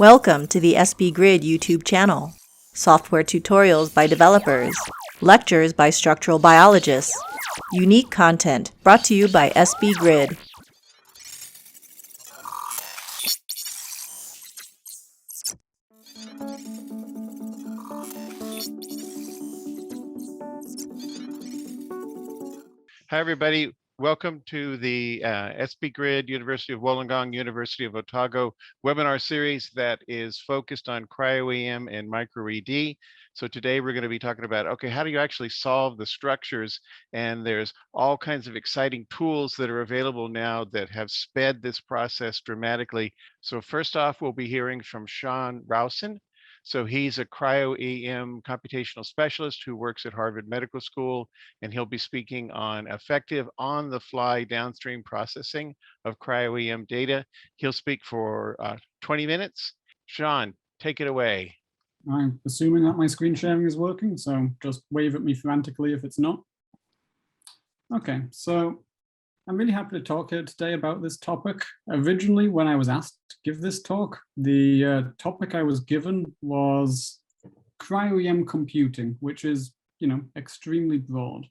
Welcome to the SBGrid YouTube channel. Software tutorials by developers, lectures by structural biologists, unique content brought to you by SBGrid. Hi, everybody. Welcome to the SBGrid University of Wollongong, University of Otago webinar series that is focused on CryoEM and microED. So today we're going to be talking about, okay, how do you actually solve the structures? And there's all kinds of exciting tools that are available now that have sped this process dramatically. So first off, we'll be hearing from Shaun Rawson. So he's a CryoEM computational specialist who works at Harvard Medical School, and he'll be speaking on effective on-the-fly downstream processing of CryoEM data. He'll speak for 20 minutes. Shaun, take it away. I'm assuming that my screen sharing is working, so just wave at me frantically if it's not. Okay, so I'm really happy to talk here today about this topic. Originally, when I was asked to give this talk, the topic I was given was CryoEM computing, which is, extremely broad.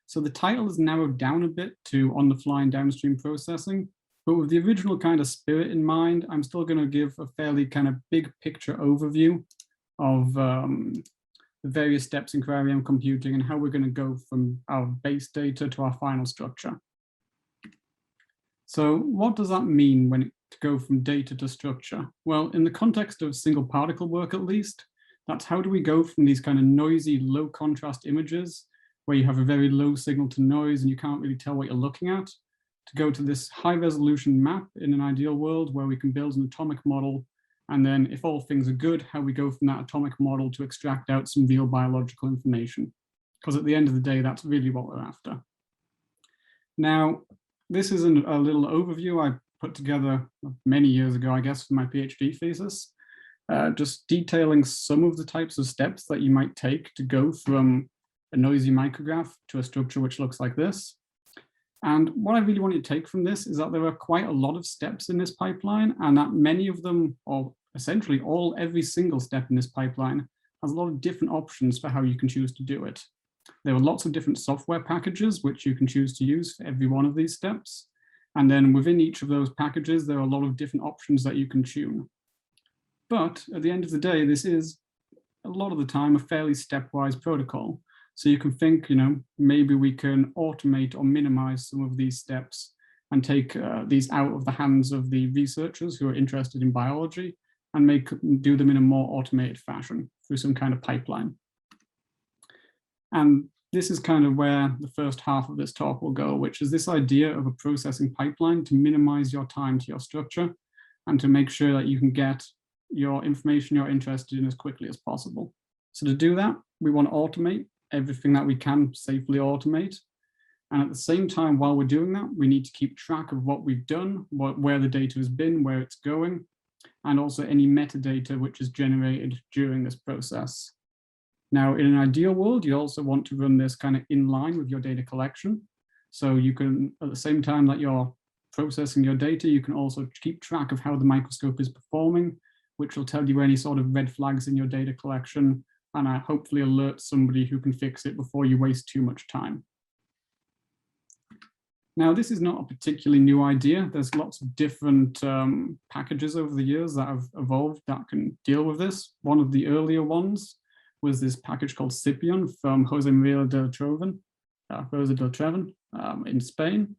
So the title is narrowed down a bit to on-the-fly and downstream processing, but with the original kind of spirit in mind, I'm still going to give a fairly kind of big picture overview of the various steps in CryoEM computing and how we're going to go from our base data to our final structure. So what does that mean when to go from data to structure? Well, in the context of single particle work, at least, that's how do we go from these kind of noisy, low contrast images where you have a very low signal to noise and you can't really tell what you're looking at, to go to this high resolution map in an ideal world where we can build an atomic model. And then if all things are good, how we go from that atomic model to extract out some real biological information. Because at the end of the day, that's really what we're after. Now, this is a little overview I put together many years ago, I guess, for my PhD thesis, just detailing some of the types of steps that you might take to go from a noisy micrograph to a structure which looks like this. And what I really want you to take from this is that there are quite a lot of steps in this pipeline, and that many of them, or essentially every single step in this pipeline, has a lot of different options for how you can choose to do it. There are lots of different software packages which you can choose to use for every one of these steps. And then within each of those packages, there are a lot of different options that you can tune. But at the end of the day, this is a lot of the time a fairly stepwise protocol. So you can think, maybe we can automate or minimize some of these steps and take these out of the hands of the researchers who are interested in biology and do them in a more automated fashion through some kind of pipeline. And this is kind of where the first half of this talk will go, which is this idea of a processing pipeline to minimize your time to your structure and to make sure that you can get your information you're interested in as quickly as possible. So to do that, we want to automate everything that we can safely automate. And at the same time, while we're doing that, we need to keep track of what we've done, where the data has been, where it's going, and also any metadata which is generated during this process. Now, in an ideal world, you also want to run this kind of in line with your data collection. So you can, at the same time that you're processing your data, you can also keep track of how the microscope is performing, which will tell you any sort of red flags in your data collection, and hopefully alert somebody who can fix it before you waste too much time. Now, this is not a particularly new idea. There's lots of different packages over the years that have evolved that can deal with this. One of the earlier ones was this package called Scipion from Jose Maria del Treven in Spain.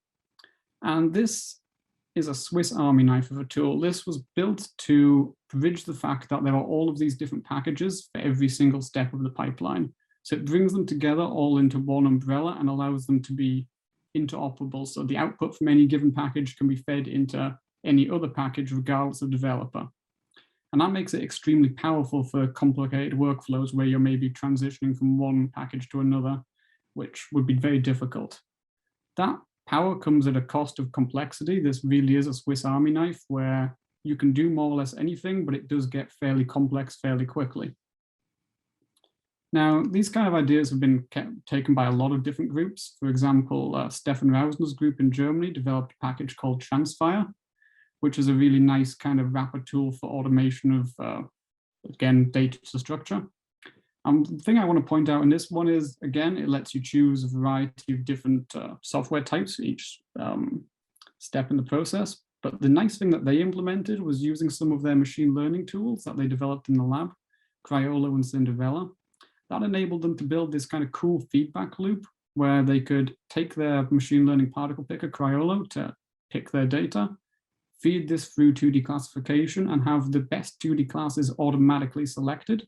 And this is a Swiss Army knife of a tool. This was built to bridge the fact that there are all of these different packages for every single step of the pipeline. So it brings them together all into one umbrella and allows them to be interoperable. So the output from any given package can be fed into any other package regardless of developer. And that makes it extremely powerful for complicated workflows where you're maybe transitioning from one package to another, which would be very difficult. That power comes at a cost of complexity. This really is a Swiss Army knife where you can do more or less anything, but it does get fairly complex fairly quickly. Now, these kind of ideas have been taken by a lot of different groups. For example, Stefan Rausner's group in Germany developed a package called Transfire, which is a really nice kind of wrapper tool for automation of, again, data to structure. The thing I want to point out in this one is, again, it lets you choose a variety of different software types for each step in the process. But the nice thing that they implemented was using some of their machine learning tools that they developed in the lab, Cryolo and Cinderella. That enabled them to build this kind of cool feedback loop where they could take their machine learning particle picker, Cryolo, to pick their data, feed this through 2D classification, and have the best 2D classes automatically selected.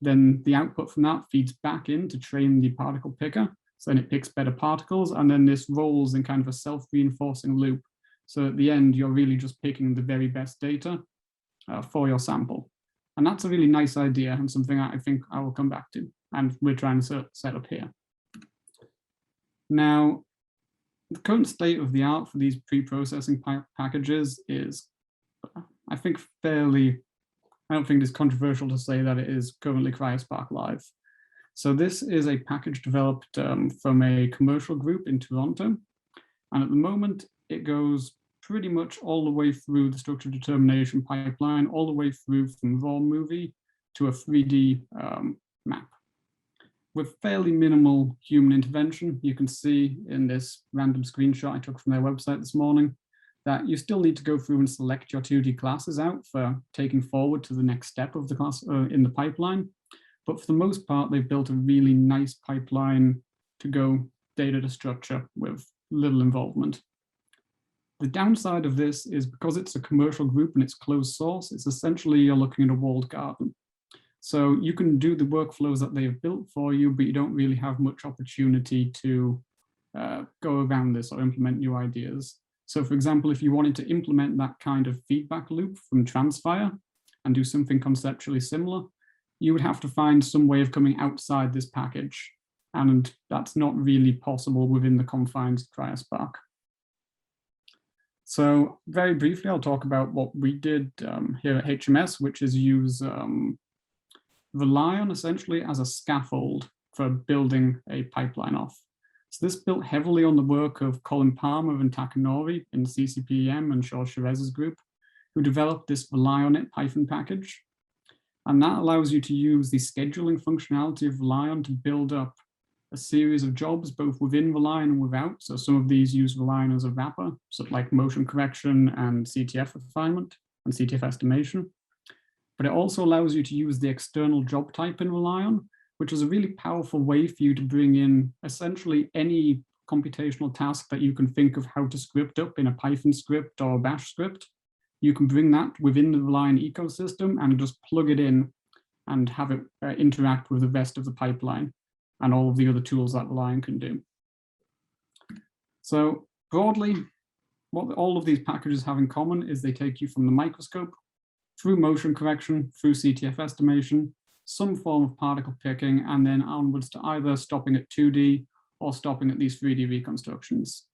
Then the output from that feeds back in to train the particle picker. So then it picks better particles, and then this rolls in kind of a self-reinforcing loop. So at the end, you're really just picking the very best data for your sample. And that's a really nice idea and something I think I will come back to, and we're trying to set up here. Now, the current state of the art for these pre-processing packages is, I think, I don't think it's controversial to say that it is currently CryoSpark Live. So this is a package developed from a commercial group in Toronto. And at the moment, it goes pretty much all the way through the structure determination pipeline, all the way through from raw movie to a 3D map. With fairly minimal human intervention, you can see in this random screenshot I took from their website this morning that you still need to go through and select your 2D classes out for taking forward to the next step of the class in the pipeline. But for the most part, they've built a really nice pipeline to go data to structure with little involvement. The downside of this is because it's a commercial group and it's closed source, it's essentially you're looking at a walled garden. So you can do the workflows that they've built for you, but you don't really have much opportunity to go around this or implement new ideas. So for example, if you wanted to implement that kind of feedback loop from Transfire and do something conceptually similar, you would have to find some way of coming outside this package. And that's not really possible within the confines of CryoSpark. So very briefly, I'll talk about what we did here at HMS, which is use Realtime essentially as a scaffold for building a pipeline off. So this built heavily on the work of Colin Palmer and Takanori in CCPEM and Shaun Cherez's group, who developed this Rely on It Python package. And that allows you to use the scheduling functionality of Rely to build up a series of jobs, both within Rely and without. So some of these use Rely as a wrapper, so like motion correction and CTF refinement and CTF estimation. But it also allows you to use the external job type in Rely, which is a really powerful way for you to bring in essentially any computational task that you can think of how to script up in a Python script or a Bash script. You can bring that within the Rely ecosystem and just plug it in and have it interact with the rest of the pipeline and all of the other tools that Rely can do. So broadly, what all of these packages have in common is they take you from the microscope through motion correction, through CTF estimation, some form of particle picking, and then onwards to either stopping at 2D or stopping at these 3D reconstructions.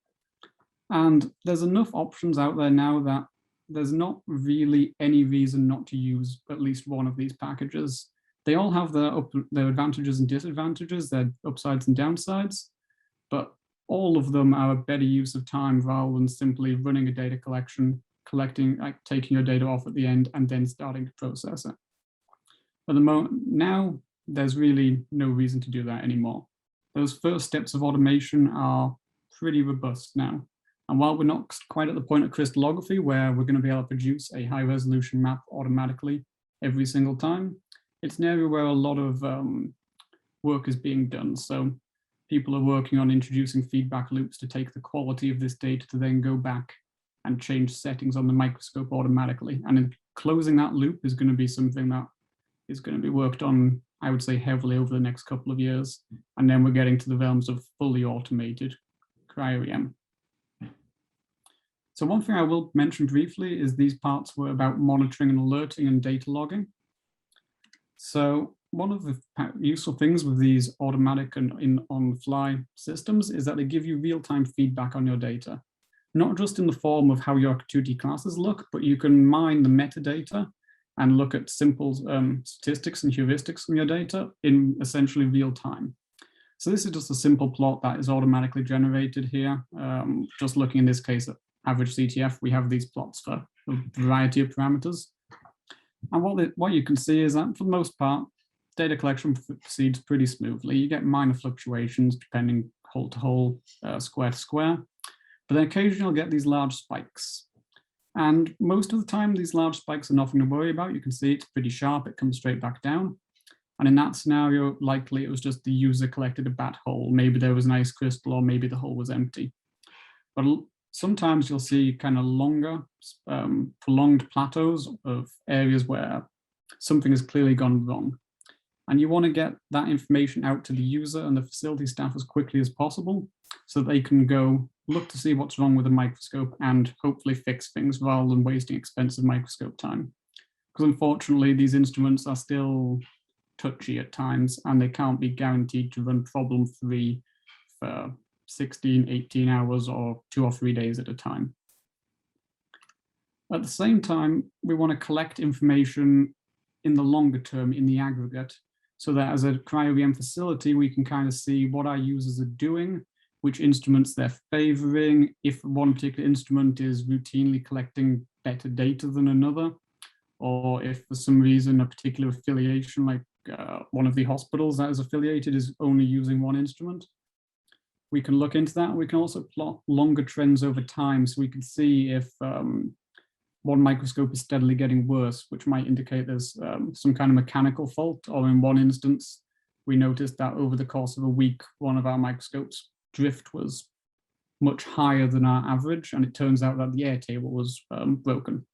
And there's enough options out there now that there's not really any reason not to use at least one of these packages. They all have their advantages and disadvantages, their upsides and downsides, but all of them are a better use of time rather than simply running a data collection, taking your data off at the end and then starting to process it. At the moment, now there's really no reason to do that anymore. Those first steps of automation are pretty robust now. And while we're not quite at the point of crystallography where we're going to be able to produce a high resolution map automatically every single time, it's an area where a lot of work is being done. So people are working on introducing feedback loops to take the quality of this data to then go back and change settings on the microscope automatically. And in closing that loop is going to be something that is going to be worked on, I would say, heavily over the next couple of years. And then we're getting to the realms of fully automated CryoEM. So one thing I will mention briefly is these parts were about monitoring and alerting and data logging. So one of the useful things with these automatic and on-the-fly systems is that they give you real-time feedback on your data, not just in the form of how your 2D classes look, but you can mine the metadata and look at simple statistics and heuristics from your data in essentially real time. So this is just a simple plot that is automatically generated here. Just looking in this case at average CTF, we have these plots for a variety of parameters. And what you can see is that for the most part, data collection proceeds pretty smoothly. You get minor fluctuations depending hole to hole, square to square, but then occasionally you'll get these large spikes. And most of the time, these large spikes are nothing to worry about. You can see it's pretty sharp, it comes straight back down. And in that scenario, likely it was just the user collected a bad hole. Maybe there was an ice crystal, or maybe the hole was empty. But sometimes you'll see kind of longer, prolonged plateaus of areas where something has clearly gone wrong. And you want to get that information out to the user and the facility staff as quickly as possible so that they can go look to see what's wrong with the microscope and hopefully fix things rather than wasting expensive microscope time. Because unfortunately, these instruments are still touchy at times and they can't be guaranteed to run problem-free for 16, 18 hours or 2 or 3 days at a time. At the same time, we want to collect information in the longer term in the aggregate, so that as a CryoEM facility, we can kind of see what our users are doing, which instruments they're favoring, if one particular instrument is routinely collecting better data than another, or if for some reason a particular affiliation, like one of the hospitals that is affiliated, is only using one instrument. We can look into that. We can also plot longer trends over time, so we can see if one microscope is steadily getting worse, which might indicate there's some kind of mechanical fault, or in one instance, we noticed that over the course of a week, one of our microscopes' drift was much higher than our average, and it turns out that the air table was broken.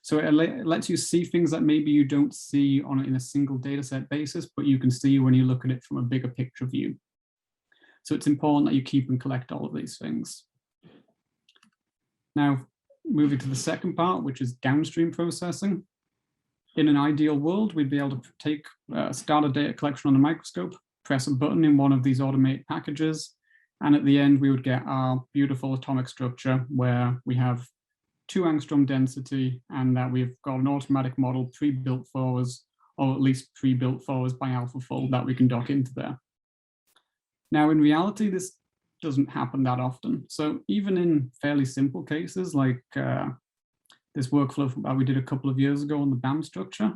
So it lets you see things that maybe you don't see in a single data set basis, but you can see when you look at it from a bigger picture view. So it's important that you keep and collect all of these things. Now, moving to the second part, which is downstream processing. In an ideal world, we'd be able to start a data collection on a microscope, press a button in one of these automated packages, and at the end, we would get our beautiful atomic structure where we have 2 angstrom density and that we've got an automatic model pre-built for us, or at least pre-built for us by AlphaFold that we can dock into there. Now, in reality, this doesn't happen that often. So even in fairly simple cases like this workflow that we did a couple of years ago on the BAM structure,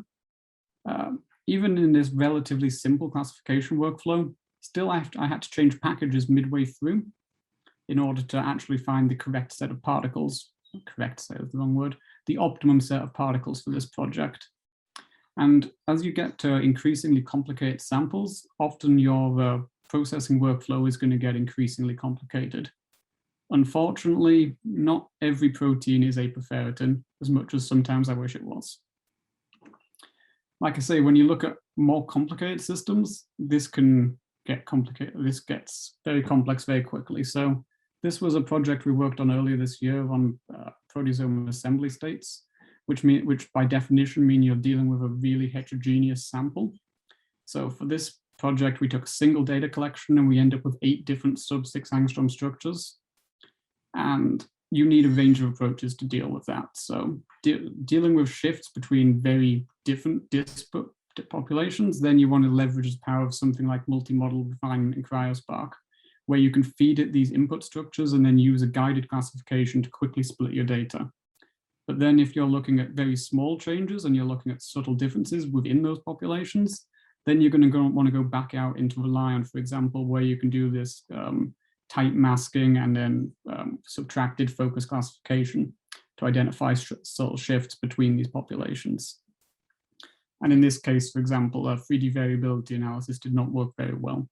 even in this relatively simple classification workflow, still I had to change packages midway through in order to actually find the correct set of particles. Correct set is the wrong word. The optimum set of particles for this project. And as you get to increasingly complicated samples, often your processing workflow is going to get increasingly complicated. Unfortunately, not every protein is apoferritin, as much as sometimes I wish it was. Like I say, when you look at more complicated systems, this can get complicated. This gets very complex very quickly. So this was a project we worked on earlier this year on proteasome assembly states, which by definition mean you're dealing with a really heterogeneous sample. So for this project, we took a single data collection and we end up with 8 different sub-6 angstrom structures. And you need a range of approaches to deal with that. So dealing with shifts between very different disparate populations, then you want to leverage the power of something like multi-model refinement in CryoSpark, where you can feed it these input structures and then use a guided classification to quickly split your data. But then if you're looking at very small changes and you're looking at subtle differences within those populations, then you're going to want to go back out into Relion, for example, where you can do this type masking and then subtracted focus classification to identify subtle shifts between these populations. And in this case, for example, 3D variability analysis did not work very well,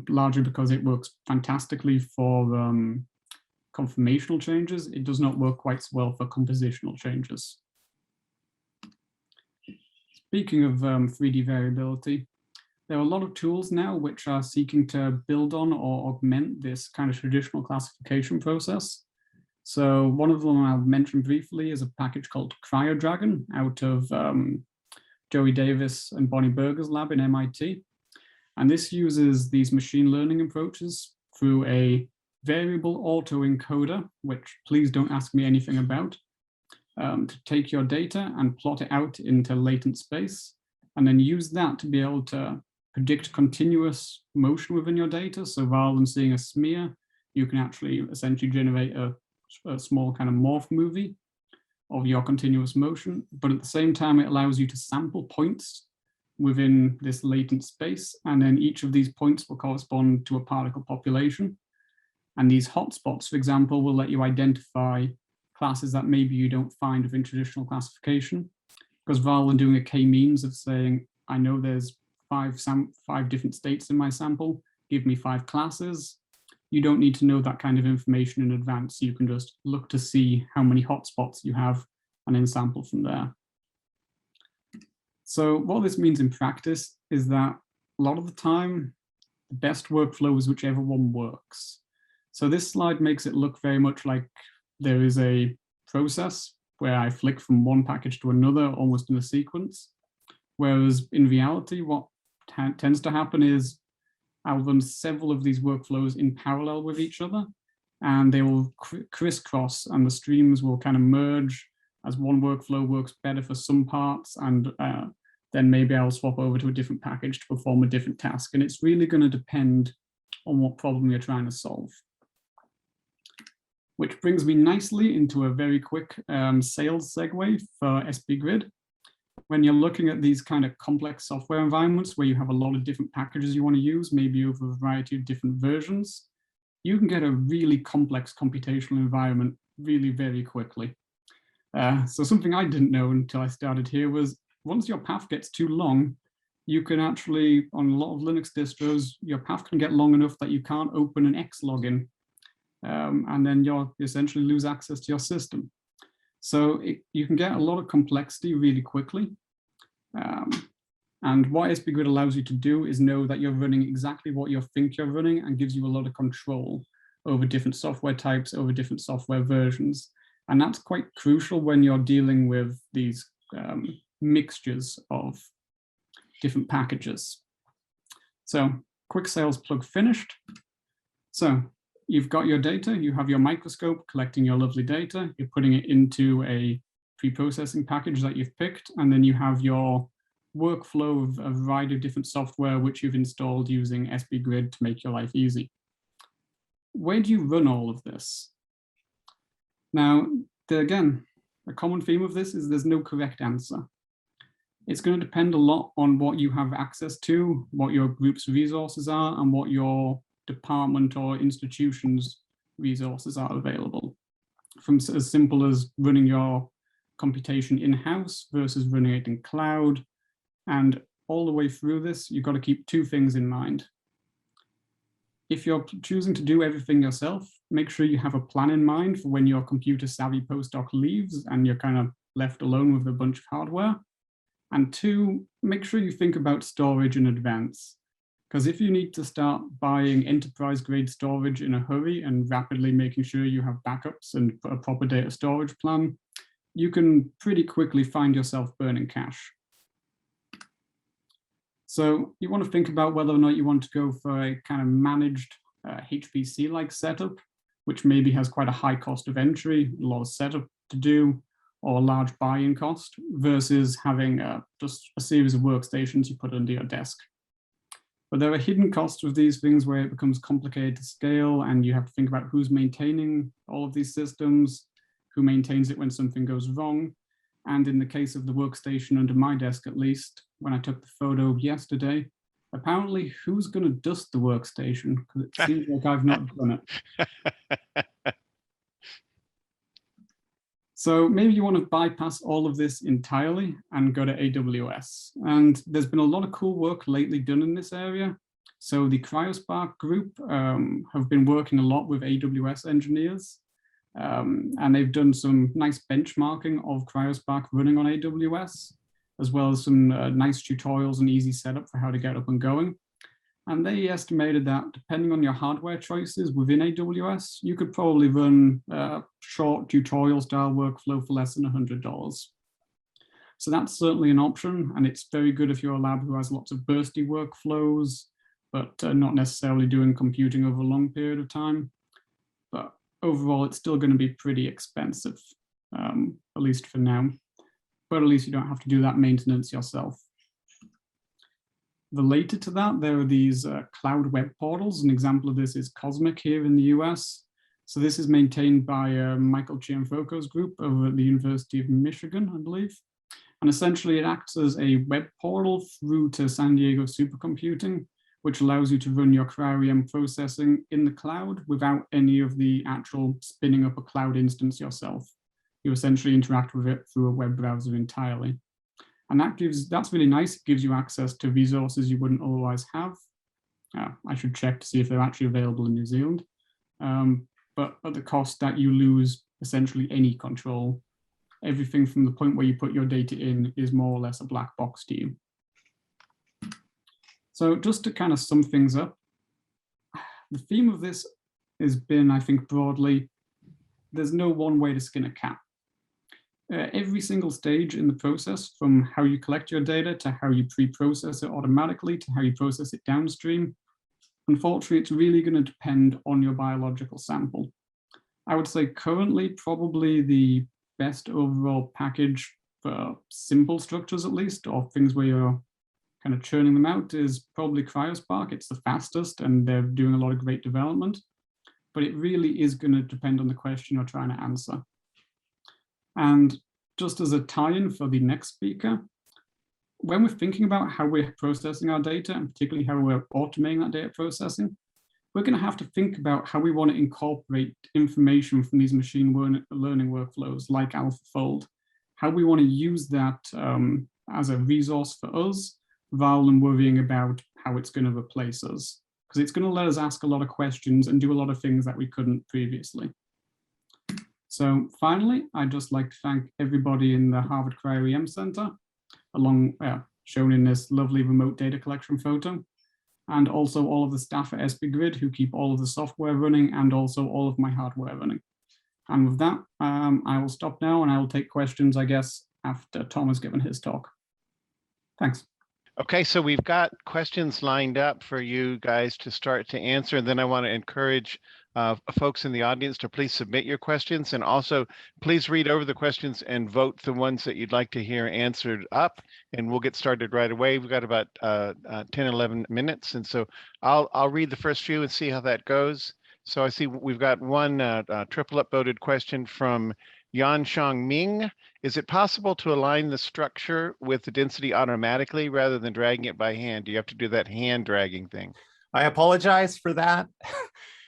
largely because it works fantastically for conformational changes. It does not work quite so well for compositional changes. Speaking of 3D variability, there are a lot of tools now which are seeking to build on or augment this kind of traditional classification process. So one of them I'll mention briefly is a package called cryodragon out of Joey Davis and Bonnie Berger's lab in MIT. And this uses these machine learning approaches through a variable autoencoder, which please don't ask me anything about, to take your data and plot it out into latent space, and then use that to be able to predict continuous motion within your data. So rather than seeing a smear, you can actually essentially generate a small kind of morph movie. of your continuous motion, but at the same time, it allows you to sample points within this latent space, and then each of these points will correspond to a particle population. And these hotspots, for example, will let you identify classes that maybe you don't find within traditional classification, because rather than doing a k-means of saying, I know there's five different states in my sample, give me 5 classes, you don't need to know that kind of information in advance. You can just look to see how many hotspots you have and then sample from there. So what this means in practice is that a lot of the time, the best workflow is whichever one works. So this slide makes it look very much like there is a process where I flick from one package to another, almost in a sequence. Whereas in reality, what tends to happen is I'll run several of these workflows in parallel with each other, and they will crisscross, and the streams will kind of merge as one workflow works better for some parts, and then maybe I'll swap over to a different package to perform a different task. And it's really going to depend on what problem you're trying to solve. Which brings me nicely into a very quick sales segue for SBGrid. When you're looking at these kind of complex software environments where you have a lot of different packages you want to use, maybe over a variety of different versions, you can get a really complex computational environment really very quickly. So something I didn't know until I started here was once your path gets too long, you can actually, on a lot of Linux distros, your path can get long enough that you can't open an X login, and then you'll essentially lose access to your system. So you can get a lot of complexity really quickly. And what SBGrid allows you to do is know that you're running exactly what you think you're running, and gives you a lot of control over different software types, over different software versions. And that's quite crucial when you're dealing with these mixtures of different packages. So quick sales plug finished. So you've got your data, you have your microscope collecting your lovely data, you're putting it into a pre-processing package that you've picked, and then you have your workflow of a variety of different software which you've installed using SBGrid to make your life easy. Where do you run all of this? Now, again, a common theme of this is there's no correct answer. It's going to depend a lot on what you have access to, what your group's resources are, and what your department or institution's resources are available. From as simple as running your computation in-house versus running it in cloud. And all the way through this, you've got to keep 2 things in mind. If you're choosing to do everything yourself, make sure you have a plan in mind for when your computer savvy postdoc leaves and you're kind of left alone with a bunch of hardware. And 2, make sure you think about storage in advance. Because if you need to start buying enterprise-grade storage in a hurry and rapidly making sure you have backups and a proper data storage plan, you can pretty quickly find yourself burning cash. So you want to think about whether or not you want to go for a kind of managed HPC-like setup, which maybe has quite a high cost of entry, a lot of setup to do, or a large buy-in cost, versus having just a series of workstations you put under your desk. But there are hidden costs with these things where it becomes complicated to scale, and you have to think about who's maintaining all of these systems, who maintains it when something goes wrong. And in the case of the workstation under my desk, at least, when I took the photo yesterday, apparently who's going to dust the workstation? Because it seems like I've not done it. So maybe you want to bypass all of this entirely and go to AWS. And there's been a lot of cool work lately done in this area. So the CryoSpark group have been working a lot with AWS engineers. And they've done some nice benchmarking of CryoSpark running on AWS, as well as some nice tutorials and easy setup for how to get up and going. And they estimated that depending on your hardware choices within AWS, you could probably run a short tutorial style workflow for less than $100. So that's certainly an option. And it's very good if you're a lab who has lots of bursty workflows, but not necessarily doing computing over a long period of time. But overall, it's still going to be pretty expensive, at least for now. But at least you don't have to do that maintenance yourself. Related to that, there are these cloud web portals. An example of this is Cosmic here in the US. So this is maintained by Michael Cianfoco's group over at the University of Michigan, I believe. And essentially it acts as a web portal through to San Diego supercomputing, which allows you to run your CryoEM processing in the cloud without any of the actual spinning up a cloud instance yourself. You essentially interact with it through a web browser entirely. And that's really nice. It gives you access to resources you wouldn't otherwise have. I should check to see if they're actually available in New Zealand. But at the cost that you lose essentially any control. Everything from the point where you put your data in is more or less a black box to you. So just to kind of sum things up, the theme of this has been, I think broadly, there's no one way to skin a cat. Every single stage in the process, from how you collect your data to how you pre-process it automatically to how you process it downstream, unfortunately, it's really going to depend on your biological sample. I would say currently probably the best overall package for simple structures at least, or things where you're kind of churning them out, is probably CryoSpark. It's the fastest and they're doing a lot of great development, but it really is going to depend on the question you're trying to answer. And just as a tie-in for the next speaker, when we're thinking about how we're processing our data, and particularly how we're automating that data processing, we're going to have to think about how we want to incorporate information from these machine learning workflows like AlphaFold, how we want to use that as a resource for us, rather than worrying about how it's going to replace us, because it's going to let us ask a lot of questions and do a lot of things that we couldn't previously. So finally, I'd just like to thank everybody in the Harvard CryoEM Center, shown in this lovely remote data collection photo, and also all of the staff at SBGrid who keep all of the software running and also all of my hardware running. And with that, I will stop now and I will take questions, I guess, after Tom has given his talk. Thanks. Okay, so we've got questions lined up for you guys to start to answer, and then I want to encourage folks in the audience to please submit your questions, and also please read over the questions and vote the ones that you'd like to hear answered up, and we'll get started right away. We've got about 10, 11 minutes, and so I'll read the first few and see how that goes. So I see we've got one triple upvoted question from Yan Shang Ming. Is it possible to align the structure with the density automatically rather than dragging it by hand? Do you have to do that hand dragging thing? I apologize for that.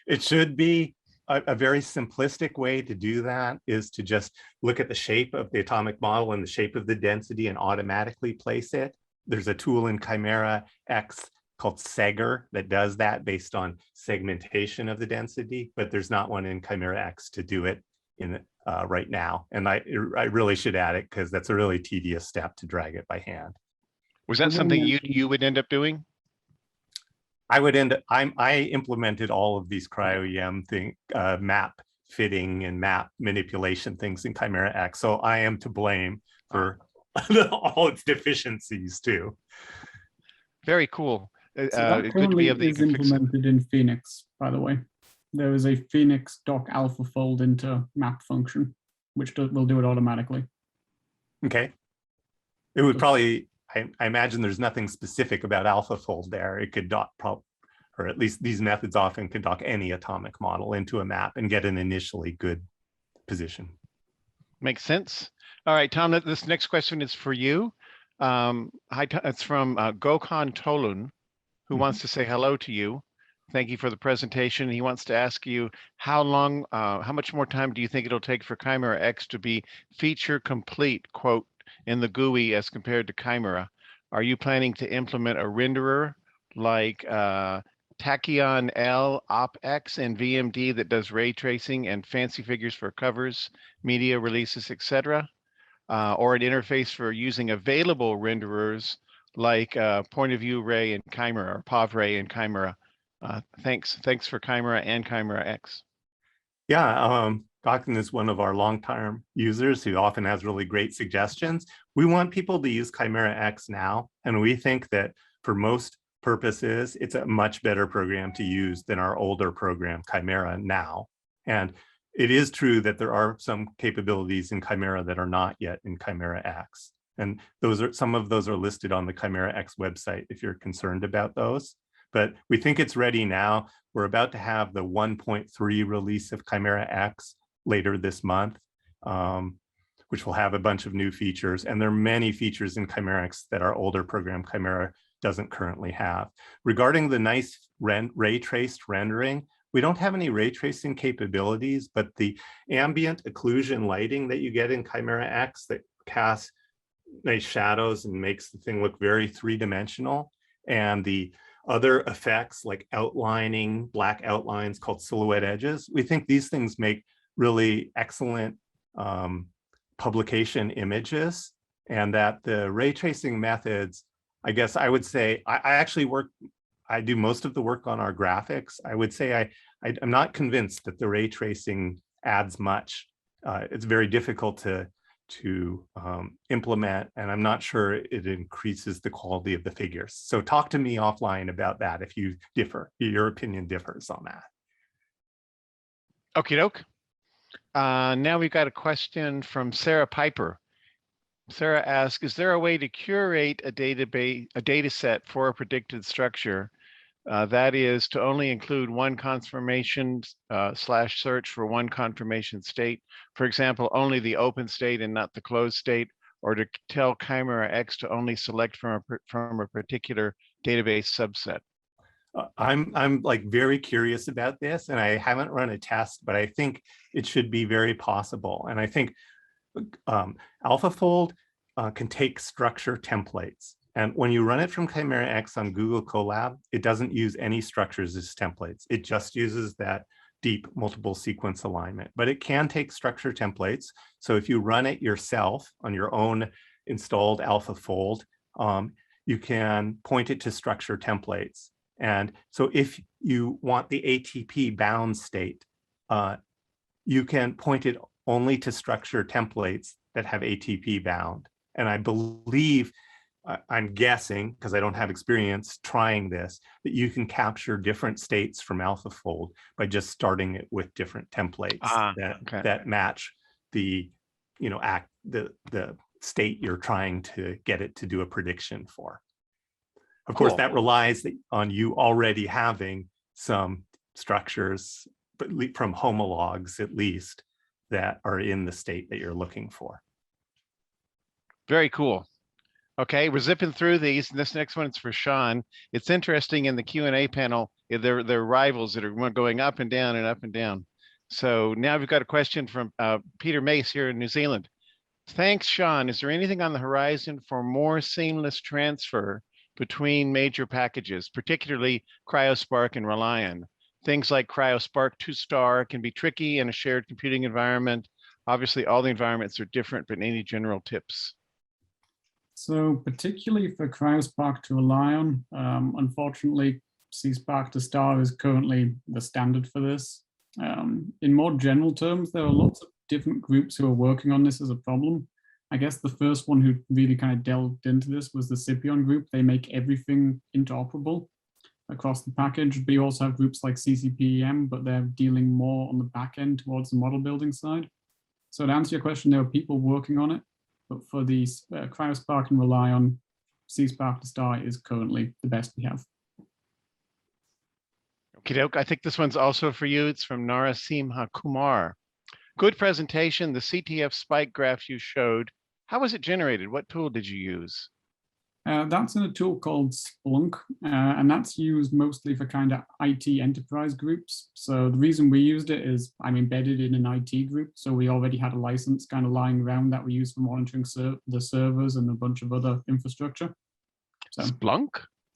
It should be a very simplistic way to do that is to just look at the shape of the atomic model and the shape of the density and automatically place it. There's a tool in Chimera X called Segger that does that based on segmentation of the density, but there's not one in Chimera X to do it in right now. And I really should add it because that's a really tedious step to drag it by hand. Was that something you would end up doing? I implemented all of these CryoEM map fitting and map manipulation things in Chimera X. So I am to blame for all its deficiencies too. Very cool. So that currently is implemented in Phoenix, by the way. There is a Phoenix doc AlphaFold into map function, which will do it automatically. Okay. It would probably, I imagine there's nothing specific about AlphaFold there. It could dock, or at least these methods often can dock any atomic model into a map and get an initially good position. Makes sense. All right, Tom, this next question is for you. It's from Gokhan Tolun, who wants to say hello to you. Thank you for the presentation. He wants to ask you how much more time do you think it'll take for Chimera X to be feature complete, quote, in the GUI as compared to Chimera? Are you planning to implement a renderer like Tachyon L OpX and VMD that does ray tracing and fancy figures for covers, media releases, etc.? Or an interface for using available renderers like Point of View Ray and Chimera, or POV Ray and Chimera? Thanks for Chimera and Chimera X. Yeah, Gokhan is one of our long-term users who often has really great suggestions. We want people to use Chimera X now, and we think that for most purposes, it's a much better program to use than our older program, Chimera, now. And it is true that there are some capabilities in Chimera that are not yet in Chimera X. And some of those are listed on the Chimera X website if you're concerned about those. but we think it's ready now. We're about to have the 1.3 release of Chimera X later this month, which will have a bunch of new features. And there are many features in Chimera X that our older program Chimera doesn't currently have. Regarding the nice ray traced rendering, we don't have any ray tracing capabilities, but the ambient occlusion lighting that you get in Chimera X that casts nice shadows and makes the thing look very three-dimensional, and the other effects like outlining, black outlines called silhouette edges, we think these things make really excellent publication images, and that the ray tracing methods, I guess I would say, I do most of the work on our graphics. I would say I'm not convinced that the ray tracing adds much. It's very difficult to implement, and I'm not sure it increases the quality of the figures. So talk to me offline about that if you differ, your opinion differs on that. Okie doke. Now we've got a question from Sarah Piper. Sarah asks, is there a way to curate a data set for a predicted structure? That is to only include one confirmation slash search for one confirmation state. For example, only the open state and not the closed state, or to tell Chimera X to only select from a particular database subset. I'm like very curious about this, and I haven't run a test, but I think it should be very possible. And I think AlphaFold can take structure templates. And when you run it from Chimera X on Google Colab, it doesn't use any structures as templates. It just uses that deep multiple sequence alignment, but it can take structure templates. So if you run it yourself on your own installed AlphaFold, you can point it to structure templates. And so if you want the ATP bound state, you can point it only to structure templates that have ATP bound. And I believe, I'm guessing, because I don't have experience trying this, that you can capture different states from AlphaFold by just starting it with different templates that match the, the state you're trying to get it to do a prediction for. Of course, that relies on you already having some structures, but from homologs at least, that are in the state that you're looking for. Very cool. Okay, we're zipping through these, and this next one is for Shaun. It's interesting in the Q&A panel, they're rivals that are going up and down and up and down. So now we've got a question from Peter Mace here in New Zealand. Thanks, Shaun. Is there anything on the horizon for more seamless transfer between major packages, particularly CryoSpark and Relion? Things like CryoSpark 2-star can be tricky in a shared computing environment. Obviously, all the environments are different, but any general tips? So particularly for CryoSpark to Relion, unfortunately, CSpark to Star is currently the standard for this. In more general terms, there are lots of different groups who are working on this as a problem. I guess the first one who really kind of delved into this was the Scipion group. They make everything interoperable across the package. But you also have groups like CryoEM, but they're dealing more on the back end towards the model building side. So to answer your question, there are people working on it, but for the CryoSpark and Relion, CSpark to Star is currently the best we have. Okay, I think this one's also for you. It's from Narasimha Kumar. Good presentation. The CTF spike graph you showed, how was it generated? What tool did you use? That's in a tool called Splunk, and that's used mostly for kind of IT enterprise groups. So the reason we used it is I'm embedded in an IT group, so we already had a license kind of lying around that we use for monitoring the servers and a bunch of other infrastructure. So, Splunk?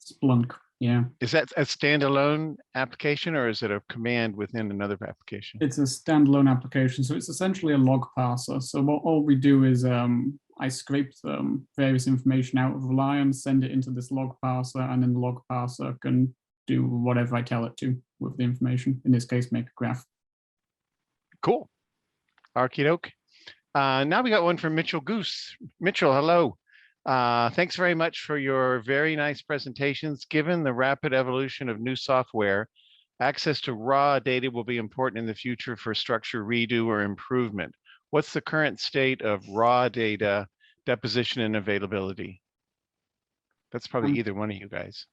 Splunk, yeah. Is that a standalone application, or is it a command within another application? It's a standalone application, so it's essentially a log parser. So all we do is I scrape various information out of Relion, send it into this log parser, and then the log parser can do whatever I tell it to with the information. In this case, make a graph. Cool. Okie doke. Now we got one from Mitchell Goose. Mitchell, hello. Thanks very much for your very nice presentations. Given the rapid evolution of new software, access to raw data will be important in the future for structure redo or improvement. What's the current state of raw data deposition and availability? That's probably either one of you guys.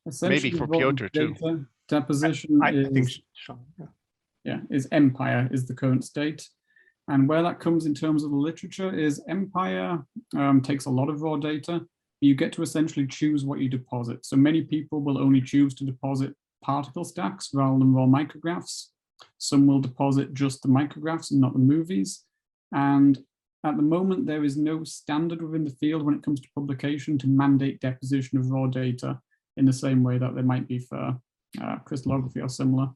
Essentially, for what Piotr too. data deposition I think is, Shaun, is Empire is the current state. And where that comes in terms of the literature is Empire takes a lot of raw data. You get to essentially choose what you deposit. So many people will only choose to deposit particle stacks rather than raw micrographs. Some will deposit just the micrographs and not the movies. And at the moment, there is no standard within the field when it comes to publication to mandate deposition of raw data in the same way that there might be for crystallography or similar.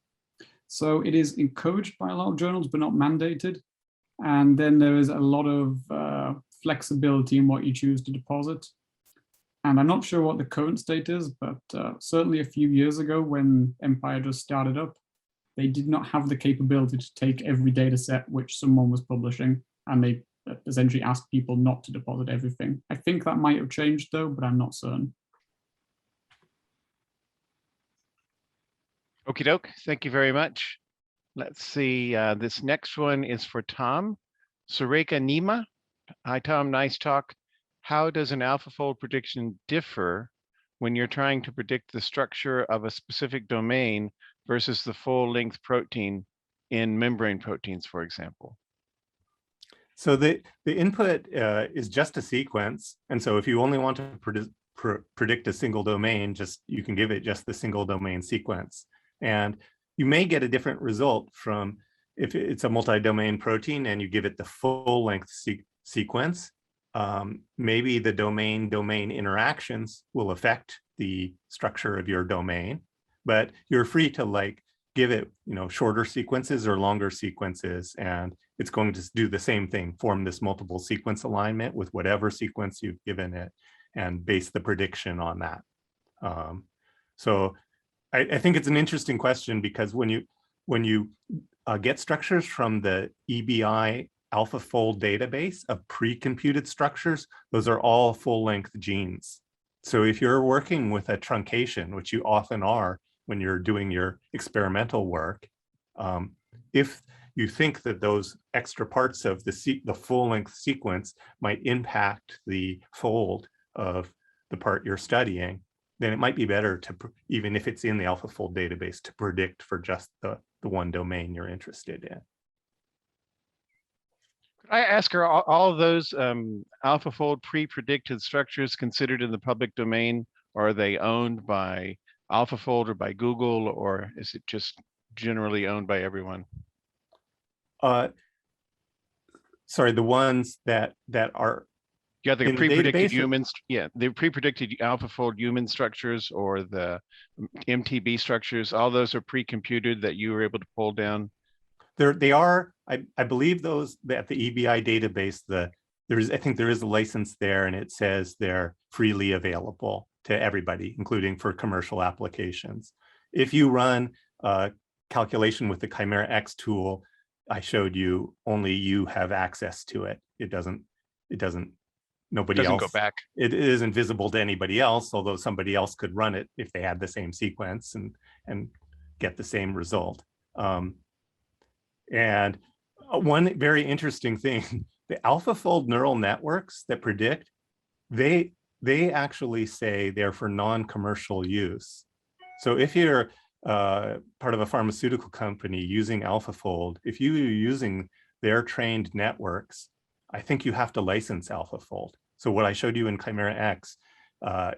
So it is encouraged by a lot of journals, but not mandated. And then there is a lot of flexibility in what you choose to deposit. And I'm not sure what the current state is, but certainly a few years ago when Empire just started up, they did not have the capability to take every data set which someone was publishing, and they essentially asked people not to deposit everything. I think that might have changed though, but I'm not certain. Okie doke, thank you very much. Let's see, this next one is for Tom. Soroka Nima. Hi, Tom, nice talk. How does an AlphaFold prediction differ when you're trying to predict the structure of a specific domain versus the full-length protein in membrane proteins, for example? So the input is just a sequence. And so if you only want to predict a single domain, you can give it just the single domain sequence. And you may get a different result from if it's a multi-domain protein and you give it the full length sequence. Maybe the domain interactions will affect the structure of your domain, but you're free to give it, shorter sequences or longer sequences, and it's going to do the same thing, form this multiple sequence alignment with whatever sequence you've given it and base the prediction on that. So I think it's an interesting question, because when you get structures from the EBI AlphaFold database of pre-computed structures, those are all full-length genes. So if you're working with a truncation, which you often are when you're doing your experimental work, if you think that those extra parts of the full-length sequence might impact the fold of the part you're studying, then it might be better to, even if it's in the AlphaFold database, to predict for just the one domain you're interested in. Could I ask, are all of those AlphaFold pre-predicted structures considered in the public domain, or are they owned by AlphaFold or by Google, or is it just generally owned by everyone? Sorry, the ones that are the pre-predicted humans, yeah, the pre-predicted AlphaFold human structures or the MTB structures, all those are pre-computed that you were able to pull down? They are, I believe those at the EBI database, I think there is a license there, and it says they're freely available to everybody, including for commercial applications. If you run a calculation with the Chimera X tool I showed you, only you have access to it. Nobody else. Go back. It isn't visible to anybody else, although somebody else could run it if they had the same sequence and get the same result. And one very interesting thing, the AlphaFold neural networks that predict, they actually say they're for non-commercial use. So if you're part of a pharmaceutical company using AlphaFold, if you're using their trained networks, I think you have to license AlphaFold. So what I showed you in Chimera X,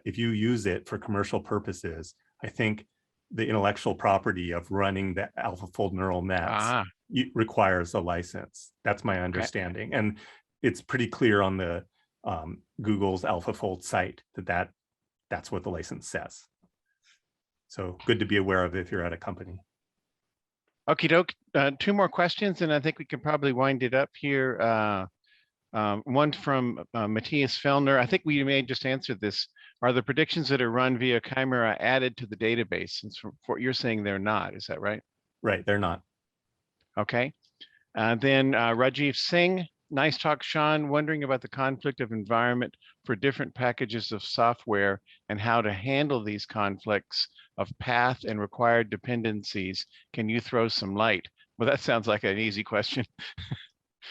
if you use it for commercial purposes, I think the intellectual property of running the AlphaFold neural nets requires a license. That's my understanding. Okay. And it's pretty clear on the Google's AlphaFold site that's what the license says. So good to be aware of if you're at a company. Okie doke. Two more questions, and I think we can probably wind it up here. One from Matthias Fellner. I think we may just answer this. Are the predictions that are run via Chimera added to the database? Since from what you're saying, they're not. Is that right? Right, they're not. Okay. Then Rajiv Singh. Nice talk, Shaun. Wondering about the conflict of environment for different packages of software and how to handle these conflicts of path and required dependencies. Can you throw some light? Well, that sounds like an easy question.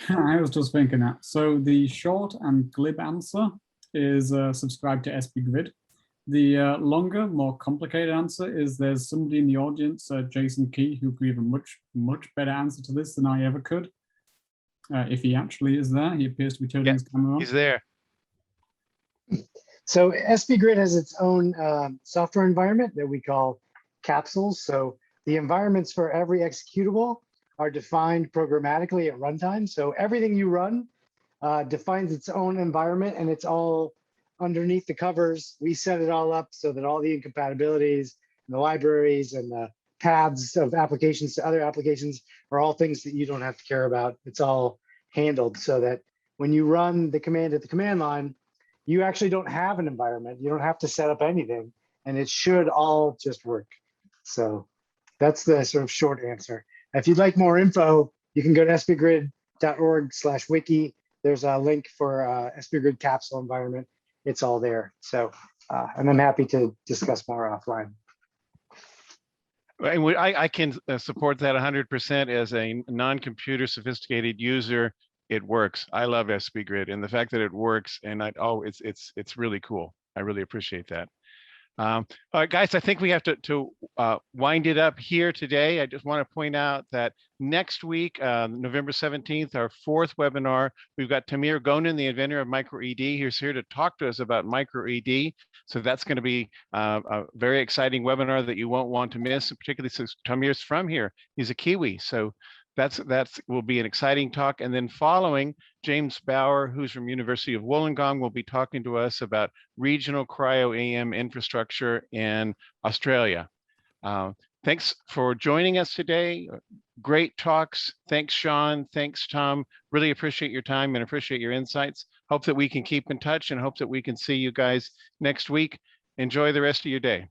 I was just thinking that. So the short and glib answer is subscribe to SBGrid. The longer, more complicated answer is there's somebody in the audience, Jason Key, who could give a much better answer to this than I ever could. If he actually is there, he appears to be turning his camera on. He's there. So SBGrid has its own software environment that we call capsules. So the environments for every executable are defined programmatically at runtime. So everything you run defines its own environment, and it's all underneath the covers. We set it all up so that all the incompatibilities and the libraries and the paths of applications to other applications are all things that you don't have to care about. It's all handled so that when you run the command at the command line, you actually don't have an environment. You don't have to set up anything, and it should all just work. So that's the sort of short answer. If you'd like more info, you can go to sbgrid.org/wiki. There's a link for SBGrid capsule environment. It's all there. So, and I'm happy to discuss more offline. And I can support that 100% as a non-computer sophisticated user. It works. I love SBGrid, and the fact that it works, and it's really cool. I really appreciate that. All right, guys, I think we have to wind it up here today. I just want to point out that next week, November 17th, our 4th webinar, we've got Tamir Gonen, the inventor of microED, who's here to talk to us about microED. So that's going to be a very exciting webinar that you won't want to miss, particularly since Tamir's from here. He's a Kiwi, so that's will be an exciting talk. And then following, James Bauer, who's from University of Wollongong, will be talking to us about regional cryo-EM infrastructure in Australia. Thanks for joining us today. Great talks. Thanks, Shaun. Thanks, Tom. Really appreciate your time and appreciate your insights. Hope that we can keep in touch and hope that we can see you guys next week. Enjoy the rest of your day.